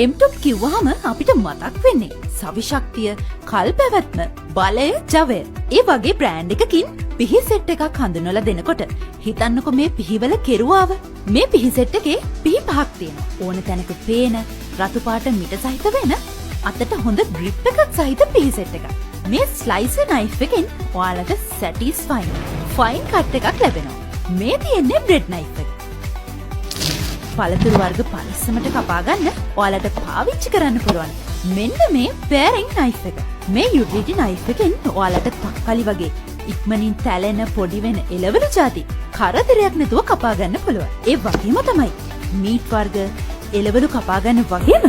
M-top කිව්වහම අපිට මතක් වෙන්නේ සවිශක්තිය, කල්පැවැත්ම, බලය, ජවය. ඒ වගේ බ්‍රෑන්ඩ් එකකින් පිහි සෙට් එකක් හඳුන්වලා දෙනකොට හිතන්නකො මේ පිහිවල කෙරුවාව. මේ පිහි සෙට් එකේ පිහි පහක් තියෙනවා. ඕන තැනක පේන රතු පාට මිට සහිත වෙන අතට හොඳ ග්‍රිප් එකක් සහිත පිහි සෙට් එකක්. මේ ස්ලයිසර් නයිෆ් එකෙන් ඔයාලට සැටිස්ෆයින් ෆයින් කට් එකක් ලැබෙනවා. මේ තියෙන්නේ බ්‍රෙඩ් නයිෆ් එක. පළතුරු වර්ග පරිස්සමට කපා ගන්න ඔයාලට පාවිච්චි කරන්න පුළුවන්. මෙන්න මේ පෑරිං නයිෆ් එක. මේ යුටිලිටි නයිෆ් එකෙන් ඔයාලට තක්කලි වගේ ඉක්මනින් තැලෙන පොඩි වෙන එළවලු ಜಾති කරදරයක් නැතුව කපා ගන්න පුළුවන්. ඒ වගේම තමයි මීට් වර්ග එළවලු කපා ගන්න වගේම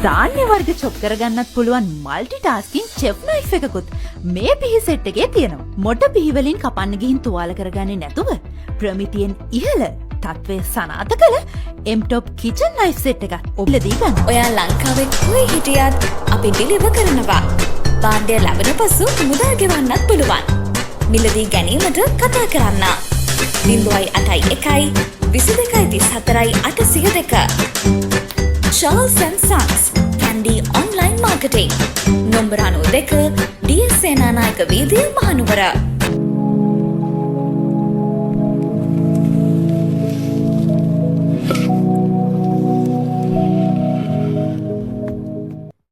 ධාන්‍ය වර්ග චොප් කරගන්නත් පුළුවන් මල්ටි ටාස්කින් චෙෆ් නයිෆ් එකකුත් මේ පිහි සෙට් එකේ තියෙනවා. මොට පිහි වලින් කපන්න ගිහින් තුවාල කරගන්නේ නැතුව ප්‍රමිතියෙන් ඉහළ තත්වය සනාත කළ M-top කිචන් නයිෆ් සෙට් එකක් ඔබලා දී ගන්න. ඔයා ලංකාවේ කොයි හිටියත් අපි ඩෙලිවර් කරනවා. භාණ්ඩය ලැබෙන පසු මුදල් ගෙවන්නත් පුළුවන්. මිලදී ගැනීමට කතා කරන්න 081 22 34 802. Charles and Sons Candy Online Marketing. නොම්බර 92 DS Senanayake වීදිය Mahanuwara.